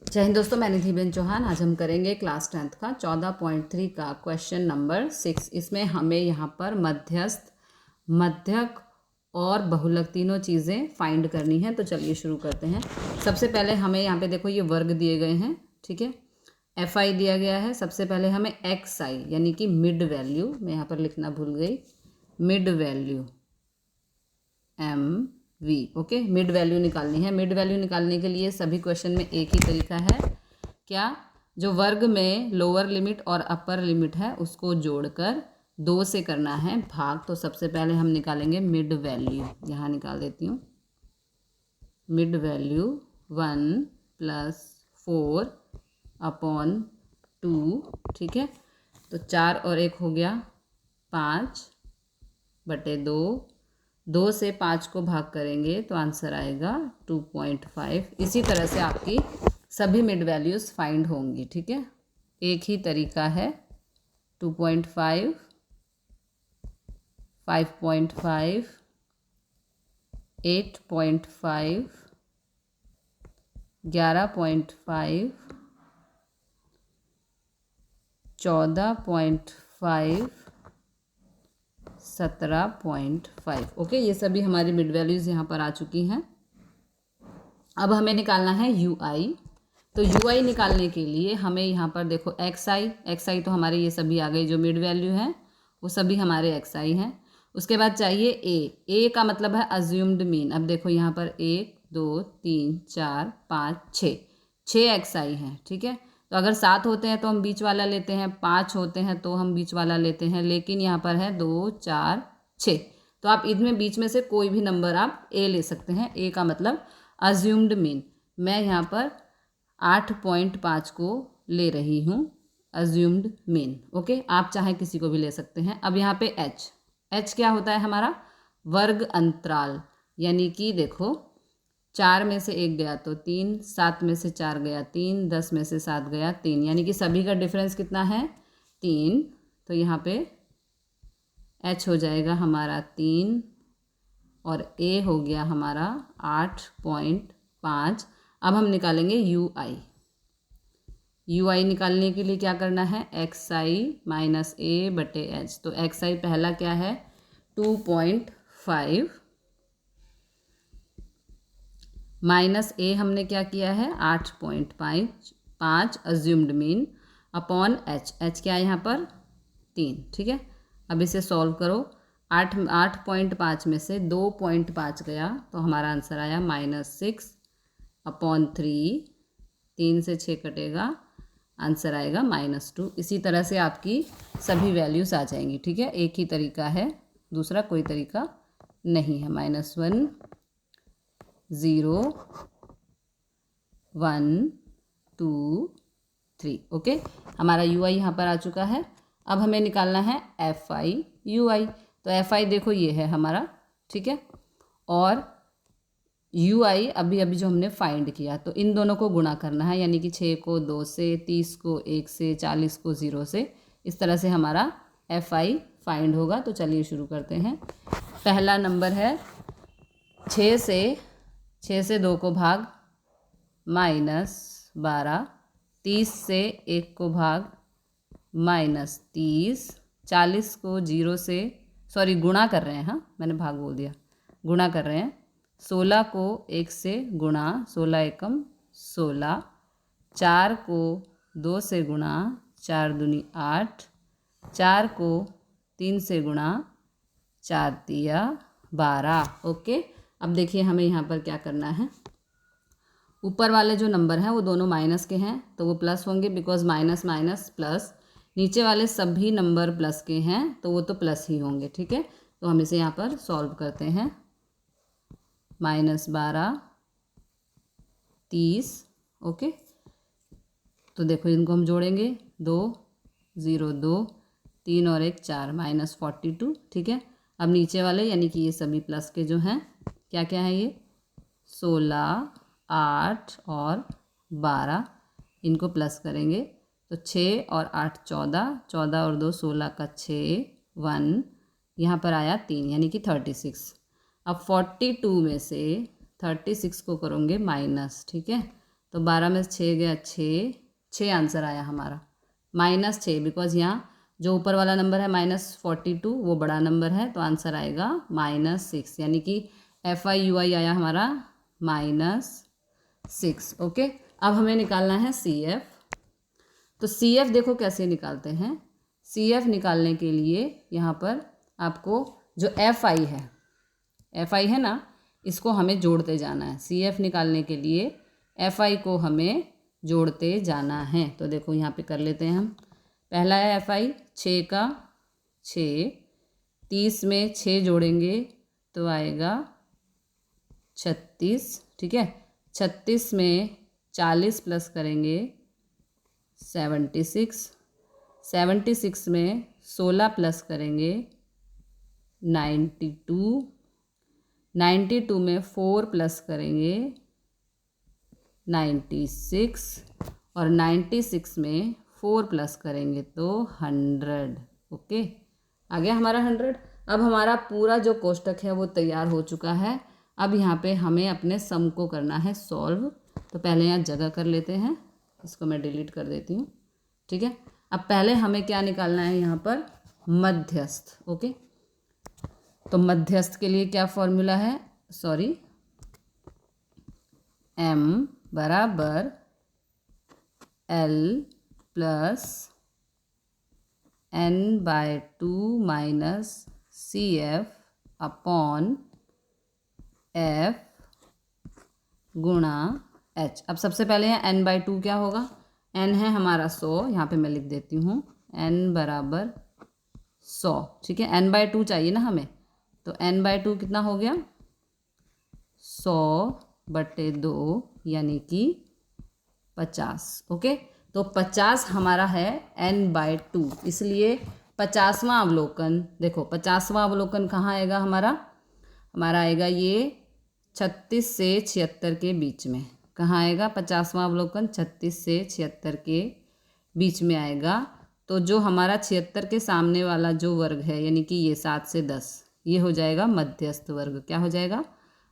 जय हिंद दोस्तों, मैं निधिबेन चौहान। आज हम करेंगे क्लास 10th का 14.3 का क्वेश्चन नंबर 6। इसमें हमें यहाँ पर मध्यस्थ, मध्यक और बहुलक तीनों चीज़ें फाइंड करनी है। तो चलिए शुरू करते हैं। सबसे पहले हमें यहाँ पे देखो ये वर्ग दिए गए हैं, ठीक है। एफ आई दिया गया है। सबसे पहले हमें एक्स आई यानी कि मिड वैल्यू, मैं यहाँ पर लिखना भूल गई, mid value M V, okay, mid value निकालनी है। मिड वैल्यू निकालने के लिए सभी क्वेश्चन में एक ही तरीका है, क्या, जो वर्ग में लोअर लिमिट और अपर लिमिट है उसको जोड़कर 2 से करना है भाग। तो सबसे पहले हम निकालेंगे मिड वैल्यू, यहाँ निकाल देती हूँ। मिड वैल्यू 1 + 4/2, ठीक है। तो 4 और 1 हो गया 5/2। 2 से 5 को भाग करेंगे तो आंसर आएगा 2.5। इसी तरह से आपकी सभी मिड वैल्यूज़ फाइंड होंगी, ठीक है। एक ही तरीका है। 2.5, 5.5, 8.5, 11.5, 14.5, 17.5, ओके। ये सभी हमारी मिड वैल्यूज़ यहाँ पर आ चुकी हैं। अब हमें निकालना है यू आई। तो यू आई निकालने के लिए हमें यहाँ पर देखो एक्स आई तो हमारे ये सभी आ गए, जो मिड वैल्यू हैं वो सभी हमारे एक्स आई हैं। उसके बाद चाहिए ए का मतलब है अज्यूम्ड मीन। अब देखो यहाँ पर 1 2 3 4 5 6 एक्स आई हैं, ठीक है। तो अगर 7 होते हैं तो हम बीच वाला लेते हैं, 5 होते हैं तो हम बीच वाला लेते हैं, लेकिन यहाँ पर है 2 4 6। तो आप इनमें बीच में से कोई भी नंबर आप ए ले सकते हैं। ए का मतलब अज्यूम्ड मीन। मैं यहाँ पर 8.5 को ले रही हूँ अज्यूम्ड मीन, ओके। आप चाहे किसी को भी ले सकते हैं। अब यहाँ पे एच क्या होता है हमारा, वर्ग अंतराल। यानी कि देखो 4 में से 1 गया तो 3, 7 में से 4 गया 3, 10 में से 7 गया 3, यानी कि सभी का डिफरेंस कितना है 3। तो यहाँ पे एच हो जाएगा हमारा 3 और ए हो गया हमारा 8.5। अब हम निकालेंगे यू आई। यू आई निकालने के लिए क्या करना है, एक्स आई माइनस ए बटे एच। तो एक्स आई पहला क्या है 2.5 माइनस ए हमने क्या किया है 8.5 assumed mean upon H. H क्या है यहाँ पर 3, ठीक है। अब इसे सॉल्व करो। 8.5 में से 2.5 गया तो हमारा आंसर आया -6/3। 3 से 6 कटेगा, आंसर आएगा -2। इसी तरह से आपकी सभी वैल्यूज़ आ जाएंगी, ठीक है। एक ही तरीका है, दूसरा कोई तरीका नहीं है। -1 0 1 2 3, ओके। हमारा यू आई यहाँ पर आ चुका है। अब हमें निकालना है एफ आई यू आई। तो एफ आई देखो ये है हमारा, ठीक है। और यू आई अभी अभी जो हमने फाइंड किया, तो इन दोनों को गुणा करना है, यानी कि 6 को 2 से, 30 को 1 से, 40 को 0 से। इस तरह से हमारा एफ आई फाइंड होगा। तो चलिए शुरू करते हैं। पहला नंबर है 6 से 2 को भाग -12, 30 से 1 को भाग -30, 40 को 0 से, सॉरी गुणा कर रहे हैं, हाँ मैंने भाग बोल दिया, गुणा कर रहे हैं। 16 को 1 से गुणा, 16 एकम 16, 4 को 2 से गुणा, 4 दूनी 8, 4 को 3 से गुणा, 4 तिया 12, ओके। अब देखिए हमें यहाँ पर क्या करना है। ऊपर वाले जो नंबर हैं वो दोनों माइनस के हैं तो वो प्लस होंगे, बिकॉज माइनस माइनस प्लस। नीचे वाले सभी नंबर प्लस के हैं तो वो तो प्लस ही होंगे, ठीक है। तो हम इसे यहाँ पर सॉल्व करते हैं। -12, 30, ओके। तो देखो इनको हम जोड़ेंगे, 2 0 2, 3 और 1 4, -42, ठीक है। अब नीचे वाले यानी कि ये सभी प्लस के जो हैं, क्या क्या है ये 16, 8 और 12, इनको प्लस करेंगे तो 6 और 8 14, 14 और 2 16 का 6, 1 यहाँ पर आया 3 यानी कि 36। अब 42 में से 36 को करोगे माइनस, ठीक है। तो 12 में 6 गया 6, 6 आंसर आया हमारा। -6 बिकॉज यहाँ जो ऊपर वाला नंबर है -42 वो बड़ा नंबर है, तो आंसर आएगा -6, यानी कि FIUI आया हमारा -6। ओके, अब हमें निकालना है CF। तो CF देखो कैसे निकालते हैं। CF निकालने के लिए यहाँ पर आपको जो FI है ना, इसको हमें जोड़ते जाना है। CF निकालने के लिए FI को हमें जोड़ते जाना है। तो देखो यहाँ पे कर लेते हैं हम। पहला है FI 6 का 6, 30 में 6 जोड़ेंगे तो आएगा 36, ठीक है। 36 में 40 प्लस करेंगे 76, 76 में 16 प्लस करेंगे 92, 92 में 4 प्लस करेंगे 96 और 96 में 4 प्लस करेंगे तो 100। ओके, आ गया हमारा 100। अब हमारा पूरा जो कोष्टक है वो तैयार हो चुका है। अब यहाँ पे हमें अपने सम को करना है सॉल्व। तो पहले यहाँ जगह कर लेते हैं, इसको मैं डिलीट कर देती हूँ, ठीक है। अब पहले हमें क्या निकालना है यहाँ पर, मध्यस्थ। ओके, तो मध्यस्थ के लिए क्या फॉर्मूला है, सॉरी, m बराबर L plus n/2 minus CF upon F गुणा H। अब सबसे पहले यहाँ n/2 क्या होगा, n है हमारा 100, यहाँ पे मैं लिख देती हूँ n बराबर 100, ठीक है। n/2 चाहिए ना हमें, तो n/2 कितना हो गया 100/2 यानी कि 50। ओके, तो 50 हमारा है n/2, इसलिए 50वां अवलोकन, देखो 50वां अवलोकन कहाँ आएगा हमारा आएगा ये 36 से 76 के बीच में। कहाँ आएगा 50वां अवलोकन, 36 से 76 के बीच में आएगा। तो जो हमारा 76 के सामने वाला जो वर्ग है, यानी कि ये 7 से 10, ये हो जाएगा मध्यस्थ वर्ग। क्या हो जाएगा,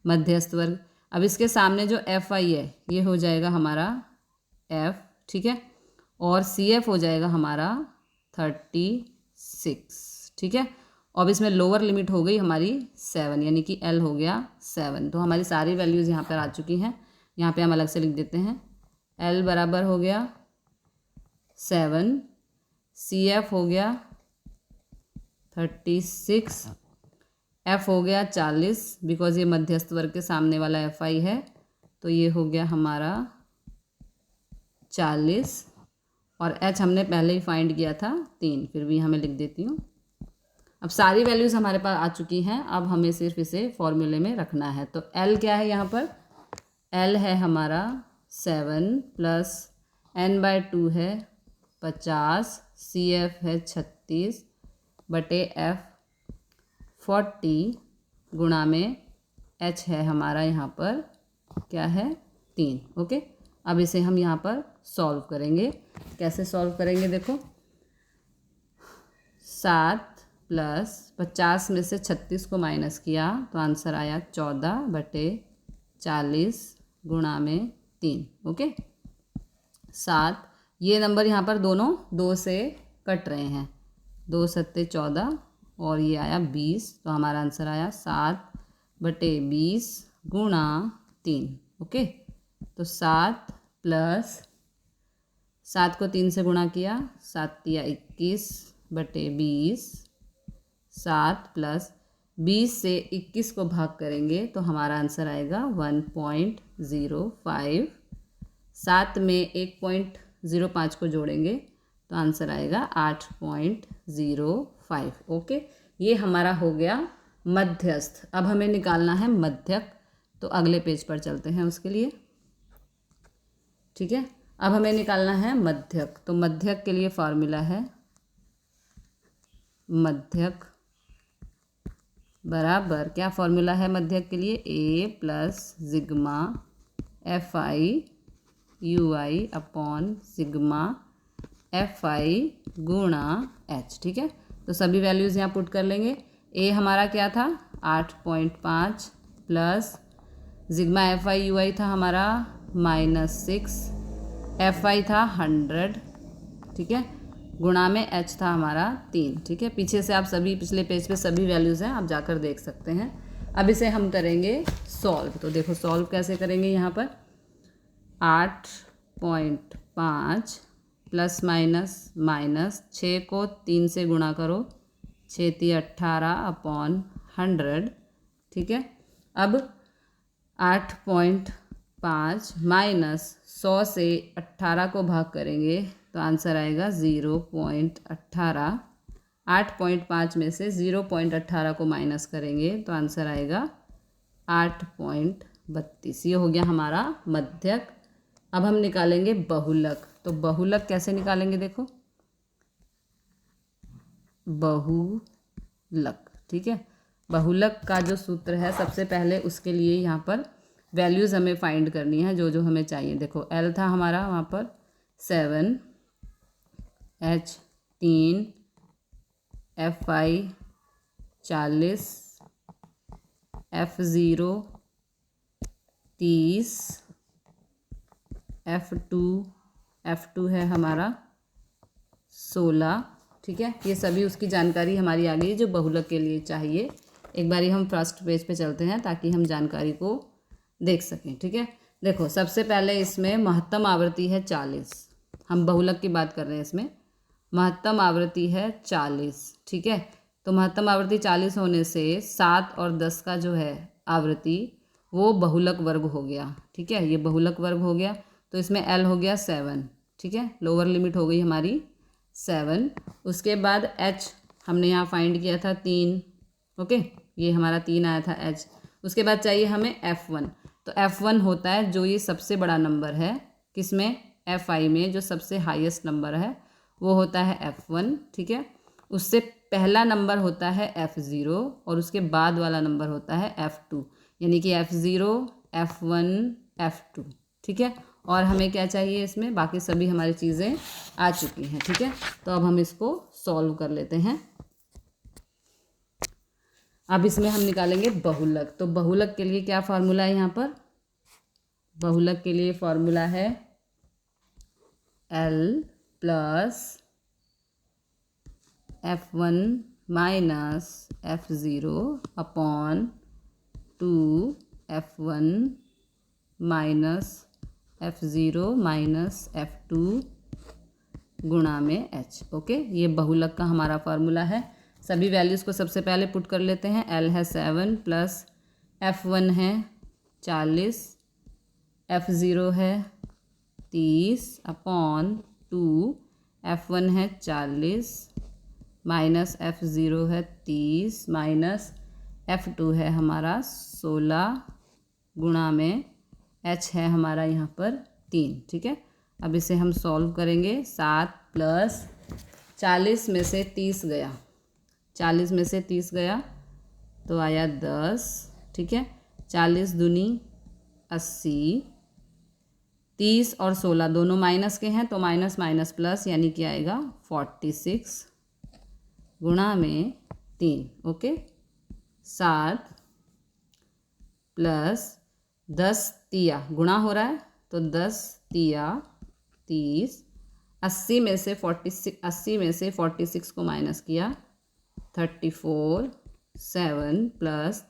मध्यस्थ वर्ग। अब इसके सामने जो FI है ये हो जाएगा हमारा F, ठीक है, और CF हो जाएगा हमारा 36, ठीक है। अब इसमें लोअर लिमिट हो गई हमारी 7, यानी कि L हो गया 7। तो हमारी सारी वैल्यूज़ यहाँ पर आ चुकी हैं। यहाँ पे हम अलग से लिख देते हैं, L बराबर हो गया 7, CF हो गया 36, F हो गया 40 बिकॉज ये मध्यस्थ वर्ग के सामने वाला FI है, तो ये हो गया हमारा 40, और H हमने पहले ही फाइंड किया था 3, फिर भी हमें लिख देती हूँ। अब सारी वैल्यूज़ हमारे पास आ चुकी हैं, अब हमें सिर्फ इसे फॉर्मूले में रखना है। तो L क्या है यहाँ पर, L है हमारा 7 प्लस n/2 है 50, CF है 36/F 40 गुणा में H है हमारा यहाँ पर क्या है 3। ओके, अब इसे हम यहाँ पर सॉल्व करेंगे। कैसे सॉल्व करेंगे, देखो 7 प्लस 50 में से 36 को माइनस किया तो आंसर आया 14/40 गुणा में 3। ओके, 7, ये नंबर यहाँ पर दोनों 2 से कट रहे हैं, 2 सत्ते 14 और ये आया 20, तो हमारा आंसर आया 7/20 गुणा 3। ओके, तो 7 प्लस 7 को 3 से गुणा किया, 7 या 21/20, 7 प्लस 20 से 21 को भाग करेंगे तो हमारा आंसर आएगा 1.05। 7 में 1.05 को जोड़ेंगे तो आंसर आएगा 8.05। ओके, ये हमारा हो गया मध्यस्थ। अब हमें निकालना है मध्यक, तो अगले पेज पर चलते हैं उसके लिए, ठीक है। अब हमें निकालना है मध्यक, तो मध्यक के लिए फॉर्मूला है मध्यक बराबर, क्या फॉर्मूला है मध्यक के लिए, A plus sigma FIUI upon sigma FI गुणा H, ठीक है। तो सभी वैल्यूज़ यहाँ पुट कर लेंगे। A हमारा क्या था 8.5 प्लस सिग्मा FIUI था हमारा -6, FI था 100, ठीक है, गुणा में H था हमारा 3, ठीक है। पीछे से आप सभी पिछले पेज पे सभी वैल्यूज़ हैं, आप जाकर देख सकते हैं। अब इसे हम करेंगे सॉल्व। तो देखो सॉल्व कैसे करेंगे। यहाँ पर 8.5 प्लस माइनस 6 को 3 से गुणा करो, 6 × 18/100, ठीक है। अब 8.5 माइनस 100 से 18 को भाग करेंगे तो आंसर आएगा 0.18। 8.5 में से 0.18 को माइनस करेंगे तो आंसर आएगा 8.32। ये हो गया हमारा मध्यक। अब हम निकालेंगे बहुलक। तो बहुलक कैसे निकालेंगे, देखो बहुलक, ठीक है। बहुलक का जो सूत्र है सबसे पहले उसके लिए यहाँ पर वैल्यूज़ हमें फाइंड करनी है, जो जो हमें चाहिए। देखो L था हमारा वहाँ पर 7, H 3, FI 40, F0 30, F2 है हमारा 16, ठीक है। ये सभी उसकी जानकारी हमारी आ गई जो बहुलक के लिए चाहिए। एक बारी हम फर्स्ट पेज पे चलते हैं ताकि हम जानकारी को देख सकें, ठीक है। देखो सबसे पहले इसमें महत्तम आवृत्ति है 40, हम बहुलक की बात कर रहे हैं। इसमें महत्तम आवृत्ति है 40, ठीक है। तो महत्तम आवृत्ति 40 होने से 7 और 10 का जो है आवृत्ति वो बहुलक वर्ग हो गया, ठीक है। ये बहुलक वर्ग हो गया। तो इसमें L हो गया 7, ठीक है, लोअर लिमिट हो गई हमारी 7। उसके बाद H हमने यहाँ फाइंड किया था 3, ओके, ये हमारा 3 आया था H। उसके बाद चाहिए हमें F1। तो F1 होता है जो ये सबसे बड़ा नंबर है, किसमें, FI में, जो सबसे हाईएस्ट नंबर है वो होता है F1, ठीक है। उससे पहला नंबर होता है F0 और उसके बाद वाला नंबर होता है F2, यानी कि F0, F1, F2, ठीक है। और हमें क्या चाहिए इसमें, बाकी सभी हमारी चीज़ें आ चुकी हैं, ठीक है। तो अब हम इसको सॉल्व कर लेते हैं। अब इसमें हम निकालेंगे बहुलक। तो बहुलक के लिए क्या फार्मूला है यहाँ पर, बहुलक के लिए फार्मूला है L plus F1 minus F0 upon 2 F1 minus F0 minus F2 गुणा में H, ओके। ये बहुलक का हमारा फार्मूला है। सभी वैल्यूज़ को सबसे पहले पुट कर लेते हैं। L है 7 प्लस F1 है 40, F0 है 30 अपॉन 2, F1 है 40 माइनस F0 है 30 माइनस F2 है हमारा 16 गुणा में H है हमारा यहाँ पर 3, ठीक है। अब इसे हम सॉल्व करेंगे। 7 प्लस 40 में से 30 गया, 40 में से 30 गया तो आया 10, ठीक है। 40 दूनी 80, 30 और 16 दोनों माइनस के हैं तो माइनस माइनस प्लस यानी कि आएगा 46 गुणा में 3, ओके। 7 प्लस 10 तिया गुणा हो रहा है तो 10 तिया 30, 80 में से 46 को माइनस किया 34, 7 प्लस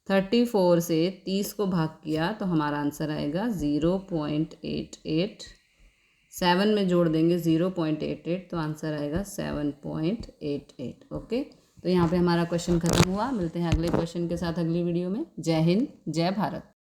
34 से 30 को भाग किया तो हमारा आंसर आएगा 0.88। 7 में जोड़ देंगे 0.88 तो आंसर आएगा 7.88, ओके। तो यहाँ पे हमारा क्वेश्चन खत्म हुआ। मिलते हैं अगले क्वेश्चन के साथ अगली वीडियो में। जय हिंद, जय भारत।